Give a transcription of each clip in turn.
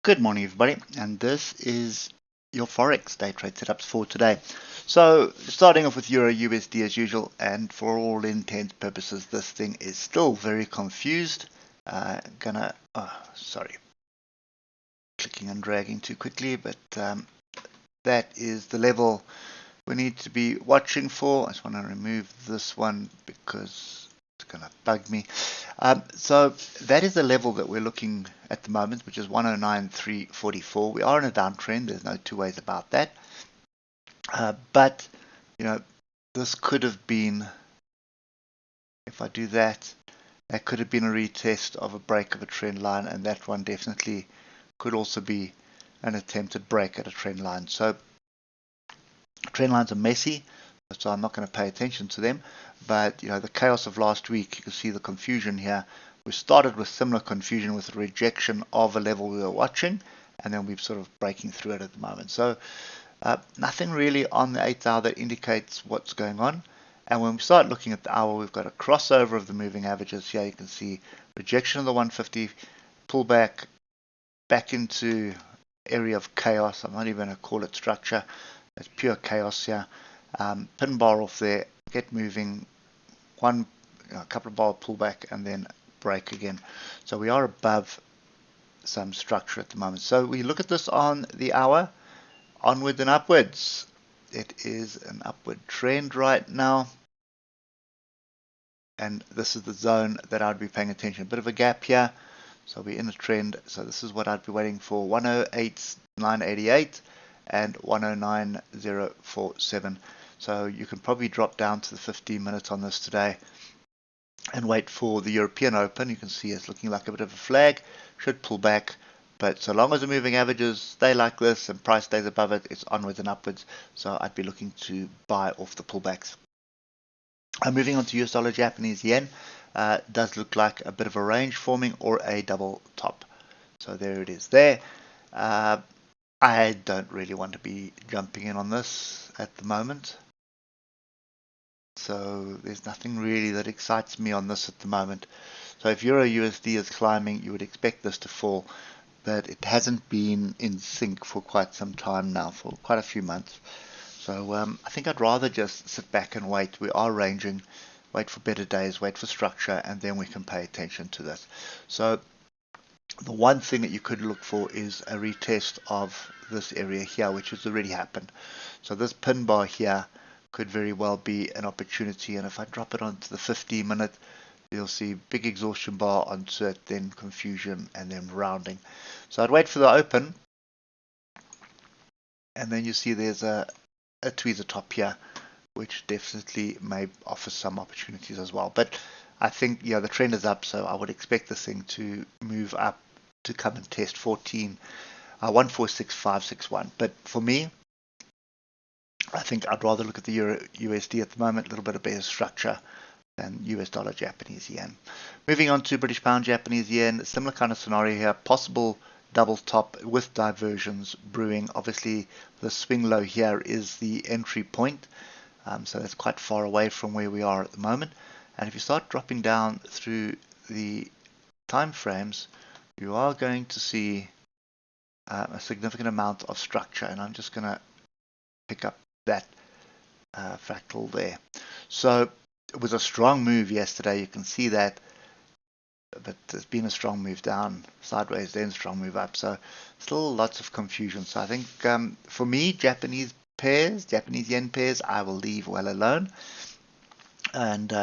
Good morning, everybody, and this is your Forex day trade setups for today. So, starting off with Euro USD as usual, and for all intents purposes, this thing is still very confused. Clicking and dragging too quickly, but that is the level we need to be watching for. I just want to remove this one because it's going to bug me. So that is the level that we're looking at the moment, which is 109.344. We are in a downtrend. There's no two ways about that. But this could have been, if I do that, that could have been a retest of a break of a trend line, and that one definitely could also be an attempted break at a trend line. So trend lines are messy, so I'm not going to pay attention to them. But the chaos of last week, you can see the confusion here. We started with similar confusion with rejection of a level we were watching, and then we're sort of breaking through it at the moment. So nothing really on the 8th hour that indicates what's going on. And when we start looking at the hour, we've got a crossover of the moving averages here. You can see rejection of the 150, pullback back into area of chaos. I'm not even going to call it structure. It's pure chaos here. Pin bar off there, get moving, a couple of bar pullback, and then break again. So we are above some structure at the moment. So we look at this on the hour, onwards and upwards. It is an upward trend right now, and this is the zone that I'd be paying attention. A bit of a gap here, so we're in a trend. So this is what I'd be waiting for: 108.988 and 109.047. So you can probably drop down to the 15 minutes on this today and wait for the European Open. You can see it's looking like a bit of a flag, should pull back, but so long as the moving averages stay like this and price stays above it, it's onwards and upwards. So I'd be looking to buy off the pullbacks. Moving on to US dollar Japanese yen, does look like a bit of a range forming or a double top. So there it is there. I don't really want to be jumping in on this at the moment. So there's nothing really that excites me on this at the moment. So if Euro USD is climbing, you would expect this to fall, but it hasn't been in sync for quite some time now, for quite a few months. So I think I'd rather just sit back and wait. We are ranging, wait for better days, wait for structure, and then we can pay attention to this. So the one thing that you could look for is a retest of this area here, which has already happened. So this pin bar here could very well be an opportunity, and if I drop it onto the 15-minute, you'll see big exhaustion bar onto it, then confusion, and then rounding. So I'd wait for the open, and then you see there's a tweezer top here, which definitely may offer some opportunities as well. But I think the trend is up, so I would expect this thing to move up to come and test 146.561. But for me, I think I'd rather look at the Euro USD at the moment, a little bit of better structure than US dollar Japanese yen. Moving on to British pound Japanese yen, similar kind of scenario here, possible double top with diversions brewing. Obviously the swing low here is the entry point, so that's quite far away from where we are at the moment. And if you start dropping down through the time frames, you are going to see a significant amount of structure, and I'm just going to pick up that fractal there. So it was a strong move yesterday, you can see that, but there's been a strong move down sideways, then strong move up, so still lots of confusion. So I think for me, Japanese yen pairs, I will leave well alone, and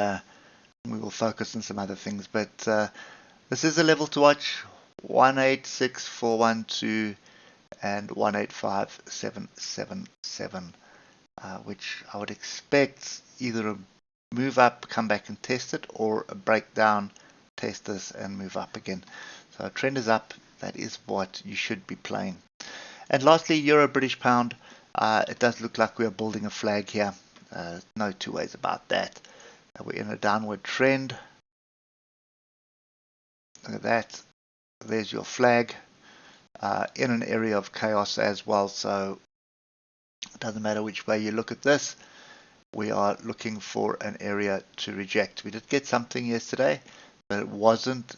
we will focus on some other things. But this is a level to watch: 186.412 and 185.777, which I would expect either a move up, come back and test it, or a breakdown, test this and move up again. So trend is up. That is what you should be playing. And lastly, Euro British pound. It does look like we are building a flag here. No two ways about that. We're in a downward trend. Look at that. There's your flag. In an area of chaos as well, so it doesn't matter which way you look at this. We are looking for an area to reject. We did get something yesterday, but it wasn't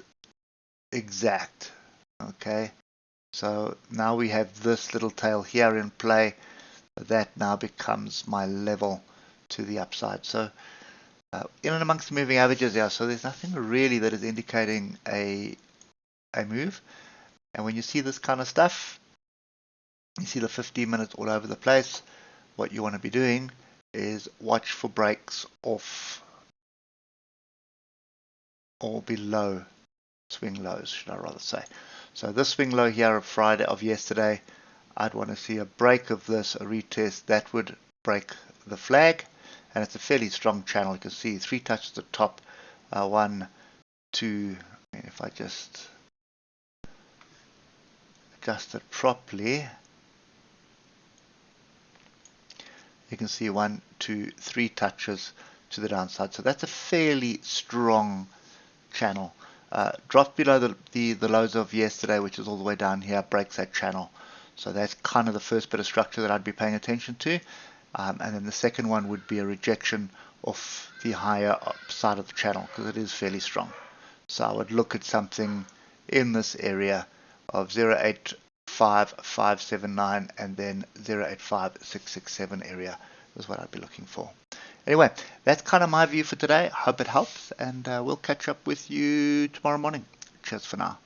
exact. Okay, So now we have this little tail here in play. That now becomes my level to the upside. So in and amongst the moving averages here, so there's nothing really that is indicating a move. And when you see this kind of stuff, you see the 15 minutes all over the place, what you want to be doing is watch for breaks off or below swing lows, should I rather say. So this swing low here of Friday of yesterday, I'd want to see a break of this, a retest that would break the flag, and it's a fairly strong channel. You can see 3 touches at the top, 1, 2. If I just adjust it properly, you can see 1, 2, 3 touches to the downside. So that's a fairly strong channel. Dropped below the lows of yesterday, which is all the way down here, breaks that channel. So that's kind of the first bit of structure that I'd be paying attention to. And then the second one would be a rejection of the higher side of the channel, because it is fairly strong. So I would look at something in this area of 0.85579 and then 0.85667 area is what I'd be looking for. Anyway, that's kind of my view for today. I hope it helps, and we'll catch up with you tomorrow morning. Cheers for now.